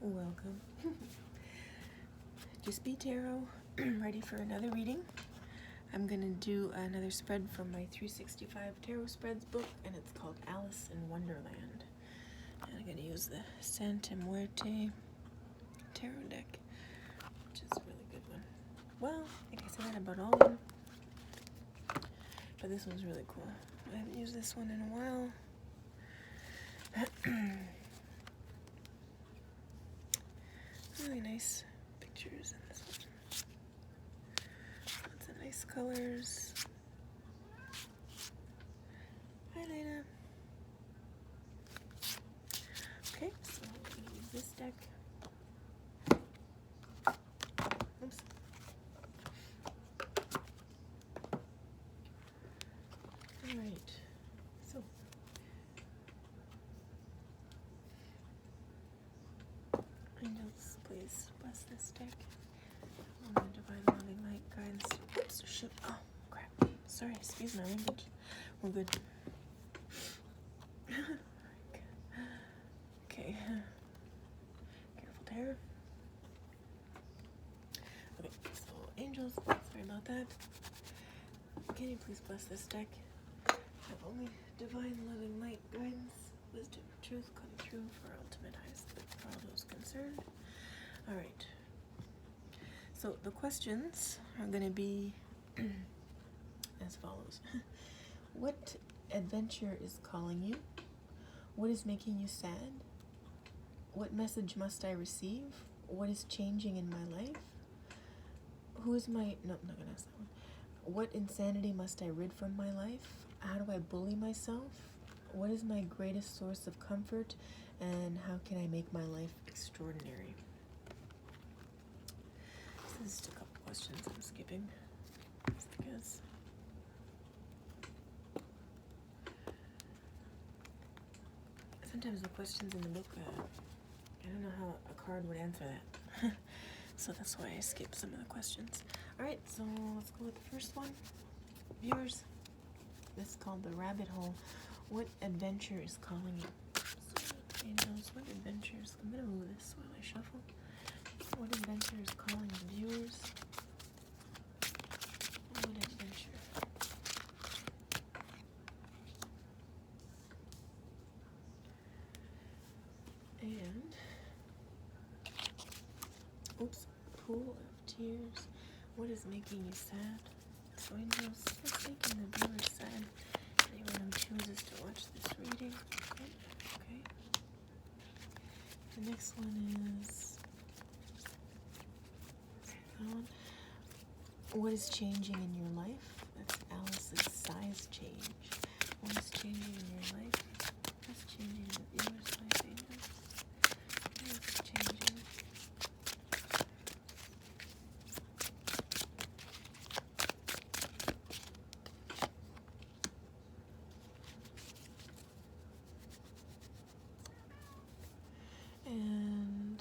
Welcome. Just be Tarot, ready for another reading. I'm going to do another spread from my 365 Tarot Spreads book, and it's called Alice in Wonderland. And I'm going to use the Santa Muerte Tarot deck, which is a really good one. Well, I think I said that about all of them, but this one's really cool. I haven't used this one in a while. Really nice pictures in this one. Lots of nice colors. Hi, Lena. Okay, so I'm going to use this deck. Oops. Alright, so angels, please bless this deck. I'm going to divine loving light guidance. Oops, shit. Oh, crap. Sorry, excuse my language. We're good. Okay. Careful, Tara. Okay, so angels, sorry about that. Can you please bless this deck? Have only divine loving light guidance, wisdom, truth come through for ultimate highest good for all those concerned. Alright. So the questions are going to be as follows. What adventure is calling you? What is making you sad? What message must I receive? What is changing in my life? Who is my... No, I'm not going to ask that one. What insanity must I rid from my life? How do I bully myself? What is my greatest source of comfort? And how can I make my life extraordinary? So this is just a couple questions I'm skipping, just because. Sometimes the questions in the book, I don't know how a card would answer that. So that's why I skip some of the questions. Alright, so let's go with the first one. Viewers, this is called the rabbit hole. What adventure is calling you? So, angels, what adventures? I'm going to move this while I shuffle. What adventure is calling the viewers? What adventure? And, oops, pool of tears. What is making you sad? So angels, what's making the viewers sad? Anyone who chooses to watch this reading. Okay. The next one is that one. What is changing in your life? That's Alice's size change. What is changing in your life? What's changing in the viewer's life, angels? What is changing? And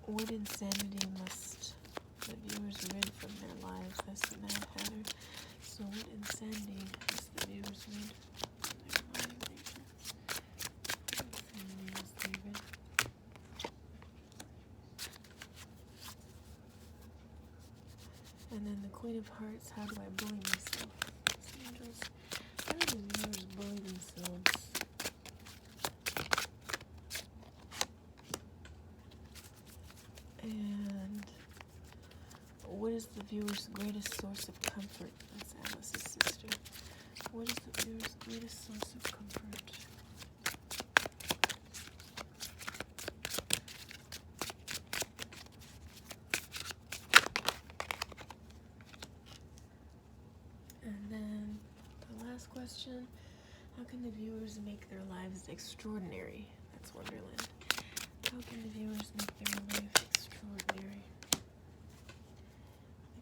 what insanity must the viewers rid from their lives? That's the Mad Hatter. So what insanity must the viewers rid from their lives? What insanity must they rid? And then the Queen of Hearts, how do I bully myself? So angels, how do the viewers bully themselves? And what is the viewer's greatest source of comfort? That's Alice's sister. What is the viewer's greatest source of comfort? And then the last question, how can the viewers make their lives extraordinary? That's Wonderland. How can the viewers make their life extraordinary?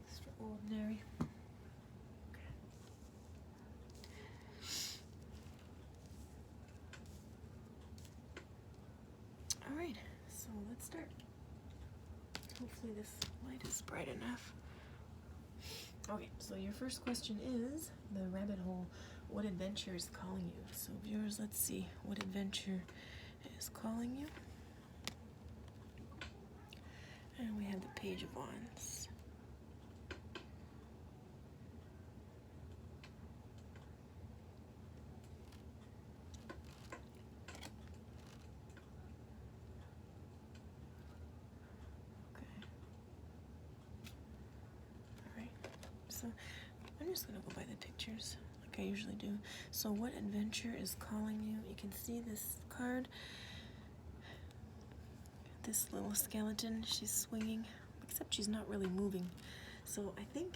Extraordinary. Okay. Alright, so let's start. Hopefully this light is bright enough. Okay, so your first question is, the rabbit hole, what adventure is calling you. So viewers, let's see what adventure is calling you. And we have the Page of Wands. So I'm just going to go by the pictures like I usually do. So what adventure is calling you? You can see this card. This little skeleton, she's swinging, except she's not really moving. So I think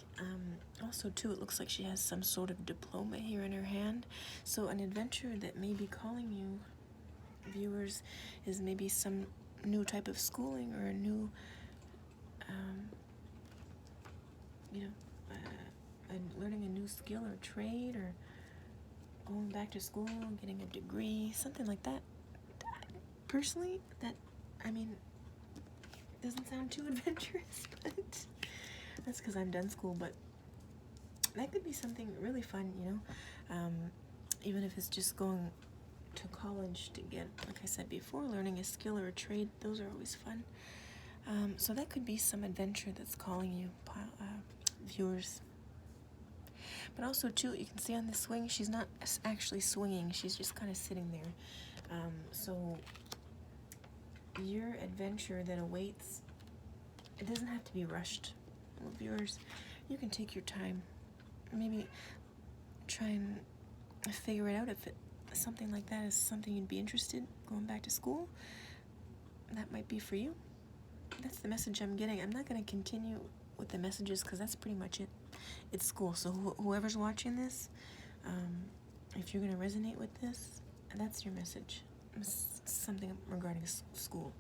also too, it looks like she has some sort of diploma here in her hand. So an adventure that may be calling you, viewers, is maybe some new type of schooling or a new, you know, learning a new skill or trade, or going back to school, getting a degree, something like that. Personally, that, I mean, doesn't sound too adventurous, but that's because I'm done school. But that could be something really fun, you know, even if it's just going to college to get, like I said before, learning a skill or a trade. Those are always fun. So that could be some adventure that's calling you, viewers. But also too, you can see on the swing, she's not actually swinging, she's just kind of sitting there. So your adventure that awaits, it doesn't have to be rushed. Well, viewers, you can take your time. Maybe try and figure it out if something like that is something you'd be interested in, going back to school. That might be for you. That's the message I'm getting. I'm not going to continue with the messages because that's pretty much it. It's school. So whoever's watching this, if you're going to resonate with this, that's your message. It's something regarding school.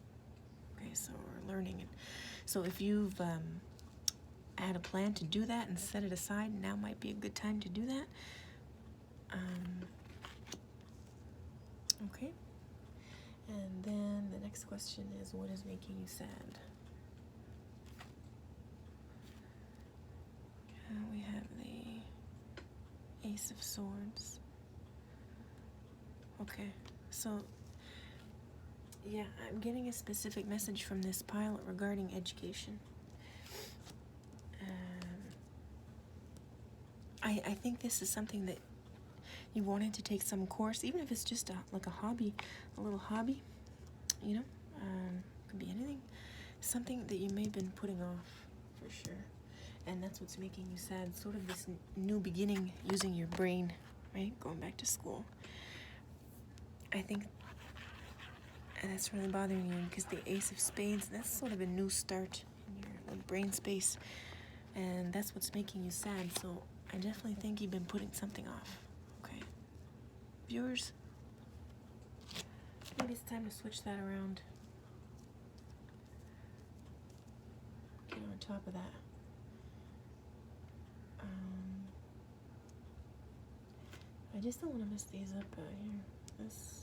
Okay, so we're learning it. So if you've had a plan to do that and set it aside, now might be a good time to do that. Okay. And then the next question is, what is making you sad? We have the Ace of Swords. Okay, so yeah, I'm getting a specific message from this pile regarding education. I think this is something that you wanted to take some course, even if it's just like a hobby, a little hobby, you know, could be anything, something that you may have been putting off for sure. And that's what's making you sad, sort of this new beginning using your brain, right? Going back to school. I think that's really bothering you because the Ace of Spades, that's sort of a new start in your little brain space. And that's what's making you sad. So I definitely think you've been putting something off. Okay. Viewers, maybe it's time to switch that around. Get on top of that. I just don't want to mess these up here. This.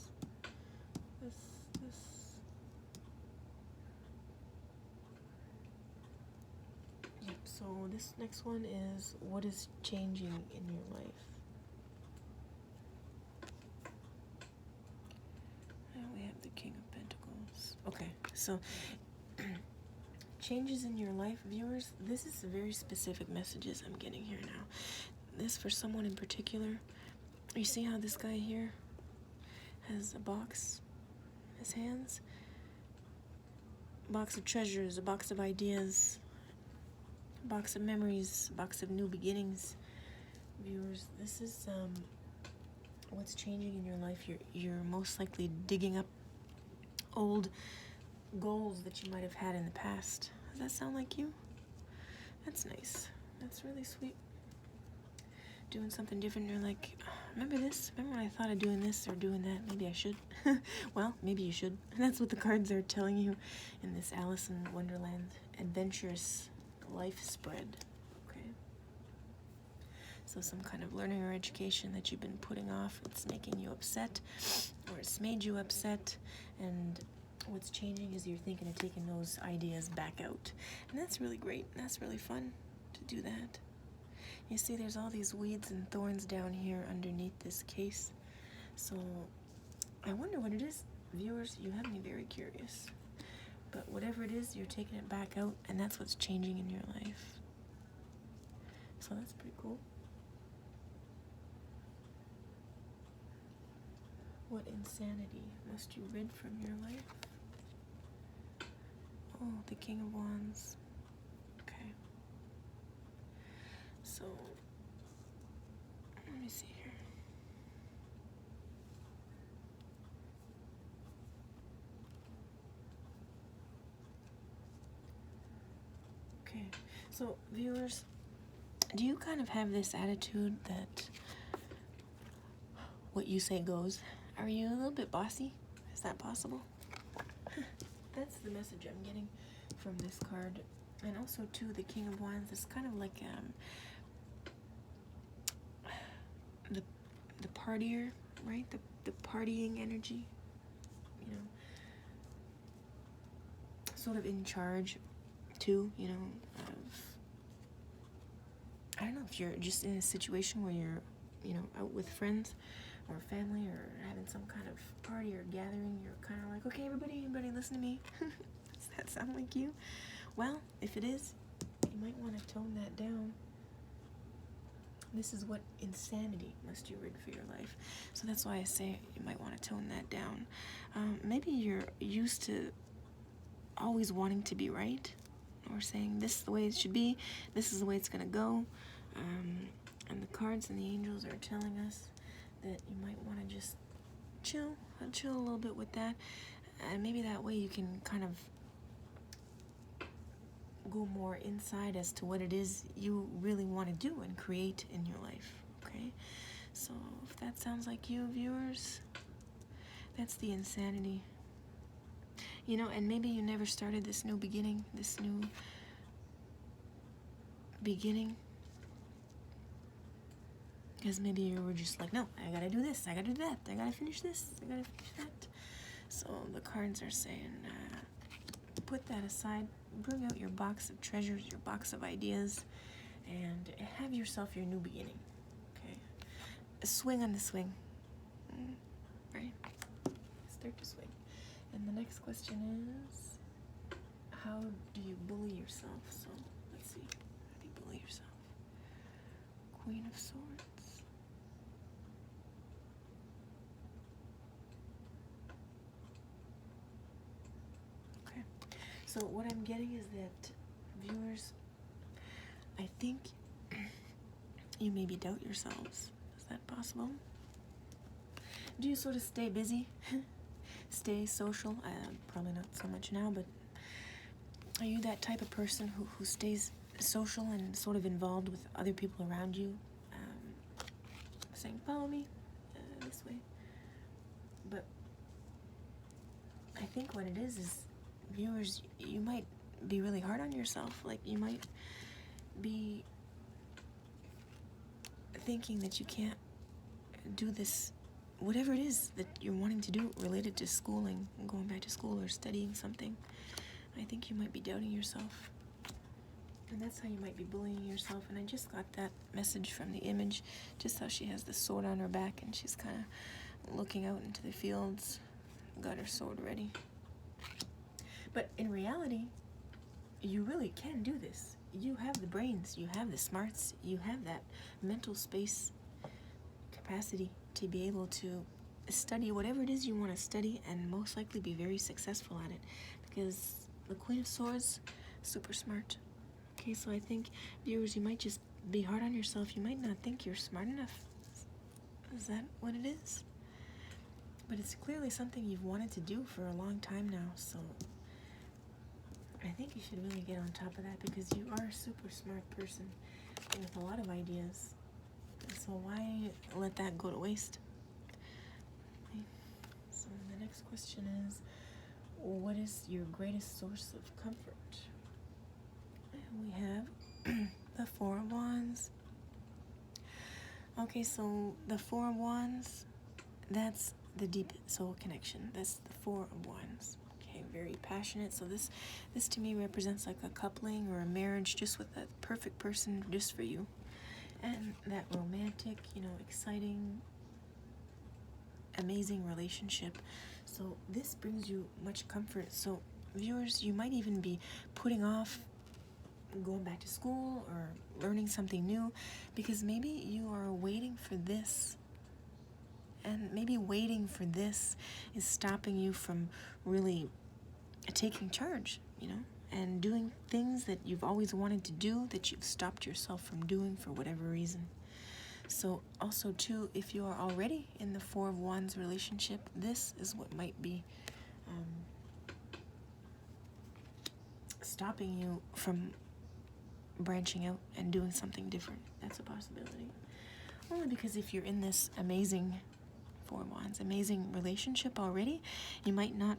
Yep, so this next one is, what is changing in your life? And we have the King of Pentacles. Okay, so changes in your life, viewers, this is very specific messages I'm getting here now. This for someone in particular. You see how this guy here has a box in his hands? A box of treasures, a box of ideas, a box of memories, a box of new beginnings. Viewers, this is what's changing in your life. You're most likely digging up old goals that you might have had in the past. Does that sound like you? That's nice. That's really sweet. Doing something different, you're like, remember this? Remember when I thought of doing this or doing that? Maybe I should. Well, maybe you should. That's what the cards are telling you in this Alice in Wonderland adventurous life spread. Okay. So some kind of learning or education that you've been putting off, it's making you upset, or it's made you upset, and what's changing is you're thinking of taking those ideas back out. And that's really great. That's really fun to do that. You see, there's all these weeds and thorns down here underneath this case. So I wonder what it is. Viewers, you have me very curious. But whatever it is, you're taking it back out, and that's what's changing in your life. So that's pretty cool. What insanity must you rid from your life? Oh, the King of Wands. Okay. So, let me see here. Okay. So, viewers, do you kind of have this attitude that what you say goes? Are you a little bit bossy? Is that possible? That's the message I'm getting from this card. And also, too, the King of Wands is kind of like the partier, right? The partying energy, you know, sort of in charge, too, you know, I don't know if you're just in a situation where you're, you know, out with friends or family or having some kind of party or gathering, you're kind of like, okay, everybody listen to me. Does that sound like you? Well, if it is, you might want to tone that down. This is what insanity must you rid for your life. So that's why I say you might want to tone that down. Maybe you're used to always wanting to be right, or saying this is the way it should be, this is the way it's going to go. And the cards and the angels are telling us that you might want to just chill a little bit with that. And maybe that way you can kind of go more inside as to what it is you really want to do and create in your life, okay? So if that sounds like you, viewers, that's the insanity. You know, and maybe you never started this new beginning, because maybe you were just like, no, I gotta do this, I gotta do that, I gotta finish this, I gotta finish that. So the cards are saying, put that aside, bring out your box of treasures, your box of ideas, and have yourself your new beginning, okay? Swing on the swing, right? Start to swing. And the next question is, how do you bully yourself? So let's see, how do you bully yourself? Queen of Swords. Okay, so what I'm getting is that, viewers, I think you maybe doubt yourselves. Is that possible? Do you sort of stay busy? Stay social? Probably not so much now, but are you that type of person who stays social and sort of involved with other people around you? Saying, follow me this way. But I think what it is, viewers, you might be really hard on yourself. Like, you might be thinking that you can't do this, whatever it is that you're wanting to do related to schooling, going back to school or studying something. I think you might be doubting yourself. And that's how you might be bullying yourself. And I just got that message from the image, just how she has the sword on her back and she's kind of looking out into the fields, got her sword ready. But in reality, you really can do this. You have the brains, you have the smarts, you have that mental space capacity to be able to study whatever it is you want to study and most likely be very successful at it, because the Queen of Swords, super smart. Okay, so I think, viewers, you might just be hard on yourself. You might not think you're smart enough. Is that what it is? But it's clearly something you've wanted to do for a long time now, so I think you should really get on top of that, because you are a super smart person with a lot of ideas. So why let that go to waste? Okay. So the next question is, what is your greatest source of comfort? And we have the Four of Wands. Okay, so the Four of Wands, that's the deep soul connection. That's the Four of Wands. Okay, very passionate. So this to me represents like a coupling or a marriage, just with a perfect person just for you. and that romantic, exciting, amazing relationship. So this brings you much comfort. So viewers, you might even be putting off going back to school or learning something new because maybe you are waiting for this, and maybe waiting for this is stopping you from really taking charge, and doing things that you've always wanted to do that you've stopped yourself from doing for whatever reason. So also too, if you are already in the Four of Wands relationship, this is what might be stopping you from branching out and doing something different. That's a possibility. Only because if you're in this amazing Four of Wands, amazing relationship already, you might not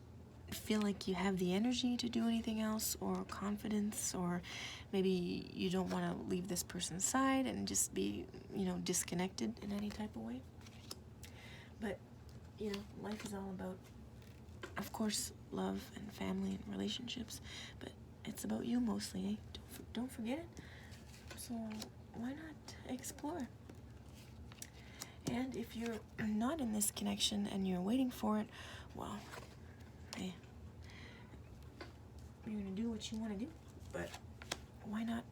feel like you have the energy to do anything else, or confidence, or maybe you don't want to leave this person's side and just be, disconnected in any type of way. But, life is all about, of course, love and family and relationships, but it's about you mostly, eh? Don't forget it. So why not explore? And if you're not in this connection and you're waiting for it, well, hey, you're gonna do what you want to do, but why not?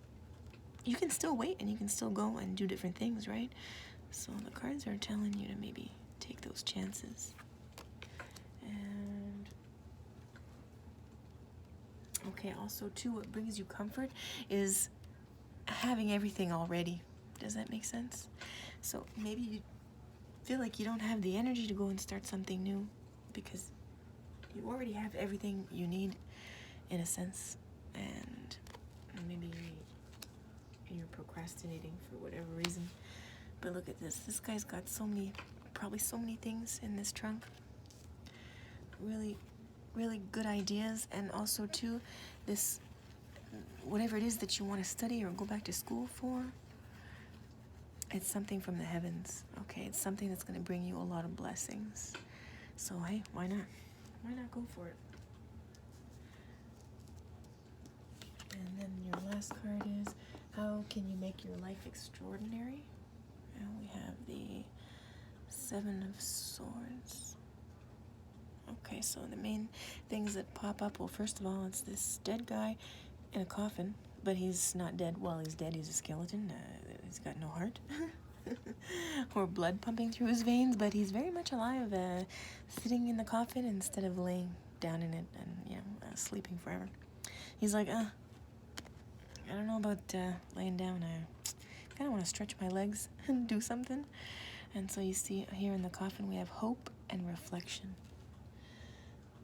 You can still wait and you can still go and do different things, right? So the cards are telling you to maybe take those chances. And okay, also too, what brings you comfort is having everything already. Does that make sense? So maybe you feel like you don't have the energy to go and start something new because you already have everything you need, in a sense, and maybe you're procrastinating for whatever reason. But look at this. This guy's got probably so many things in this trunk. Really, really good ideas. And also too, this, whatever it is that you want to study or go back to school for, it's something from the heavens, okay? It's something that's going to bring you a lot of blessings. So hey, why not? Why not go for it? And then your last card is, how can you make your life extraordinary? And we have the Seven of Swords. Okay, so the main things that pop up, well, first of all, it's this dead guy in a coffin, but he's not dead. Well, he's dead. He's a skeleton. He's got no heart or blood pumping through his veins, but he's very much alive, sitting in the coffin instead of laying down in it and, sleeping forever. He's like, I don't know about laying down. I kind of want to stretch my legs and do something. And so you see here in the coffin, we have hope and reflection.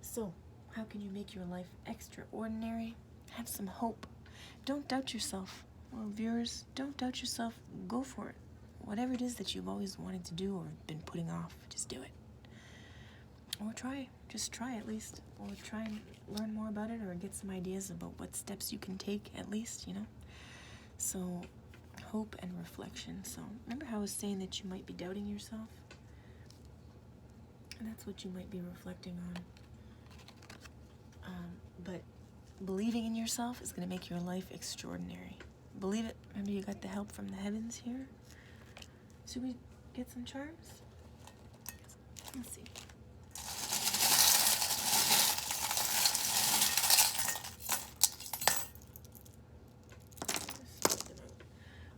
So how can you make your life extraordinary? Have some hope. Don't doubt yourself. Well, viewers, don't doubt yourself. Go for it. Whatever it is that you've always wanted to do or been putting off, just do it. Or try. Just try at least. Or try and learn more about it, or get some ideas about what steps you can take at least, So hope and reflection. So remember how I was saying that you might be doubting yourself? And that's what you might be reflecting on. But believing in yourself is going to make your life extraordinary. Believe it. Remember, you got the help from the heavens here. Should we get some charms? Let's see.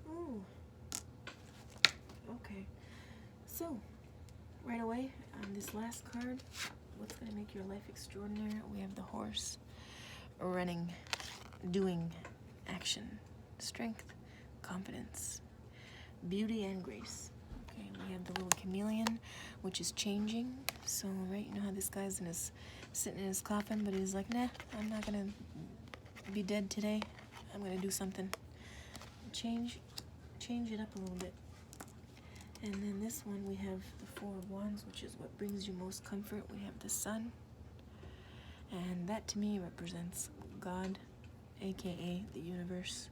Ooh. Okay. So, right away, on this last card, what's going to make your life extraordinary? We have the horse. Running, doing, action, strength, confidence, beauty, and grace. Okay, we have the little chameleon, which is changing. So, right, you know how this guy's sitting in his coffin, but he's like, nah, I'm not gonna be dead today. I'm gonna do something. Change it up a little bit. And then this one, we have the Four of Wands, which is what brings you most comfort. We have the sun. And that to me represents God, aka the universe,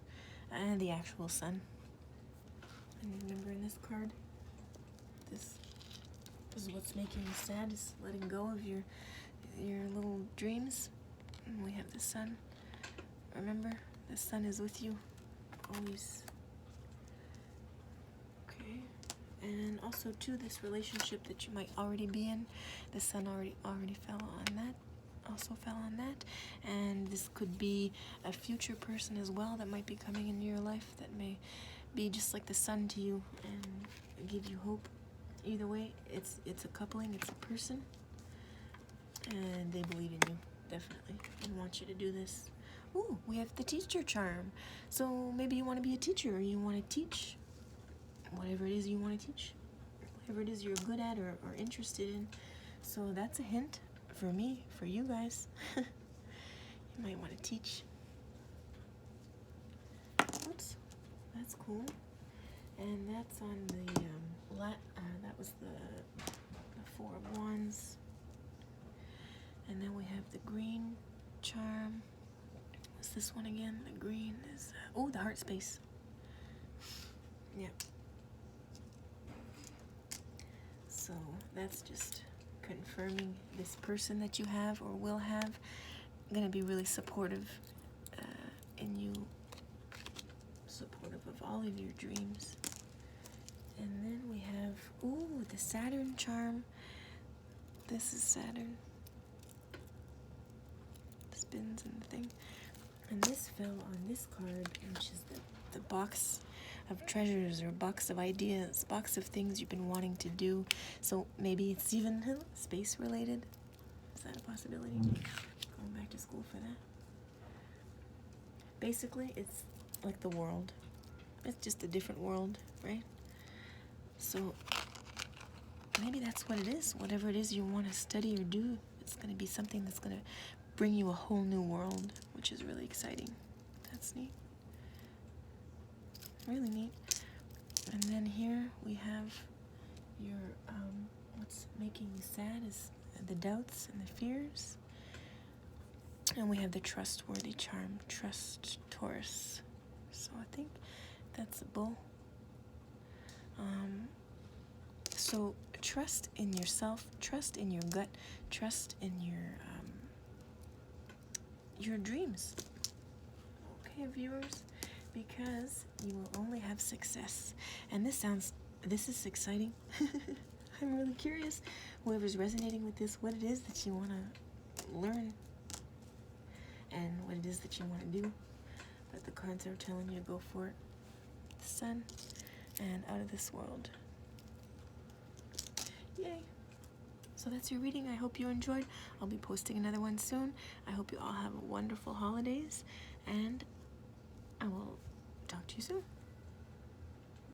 and the actual sun. And remember in this card, this is what's making you sad, is letting go of your little dreams. And we have the sun. Remember, the sun is with you always. and also to this relationship that you might already be in. The sun already fell on that, also fell on that, and this could be a future person as well that might be coming into your life that may be just like the sun to you and give you hope. Either way, it's a coupling, it's a person, and they believe in you, definitely, and want you to do this. Ooh, we have the teacher charm. So maybe you want to be a teacher, or you want to teach whatever it is you want to teach, whatever it is you're good at or interested in. So that's a hint for me, for you guys. You might want to teach. Oops, that's cool. And that's on the that was the Four of Wands. And then we have the green charm. What's this one again? The green is oh, the heart space. Yeah. So that's just confirming this person that you have or will have gonna be really supportive in you, supportive of all of your dreams. And then we have ooh, the Saturn charm. This is Saturn. Spins and the thing. And this fell on this card, which is the box of treasures, or box of ideas, box of things you've been wanting to do. So maybe it's even space related. Is that a possibility? Going back to school for that. Basically, it's like the world. It's just a different world, right? So maybe that's what it is. Whatever it is you want to study or do, it's going to be something that's going to bring you a whole new world, which is really exciting. That's neat. Really neat. And then here we have your what's making you sad is the doubts and the fears. And we have the trustworthy charm, trust Taurus. So I think that's a bull. So trust in yourself, trust in your gut, trust in your dreams. Okay, viewers, because you will only have success. And this is exciting. I'm really curious, whoever's resonating with this, what it is that you want to learn and what it is that you want to do. But the cards are telling you to go for it. The sun and out of this world. Yay. So that's your reading. I hope you enjoyed. I'll be posting another one soon. I hope you all have wonderful holidays, and I will talk to you soon.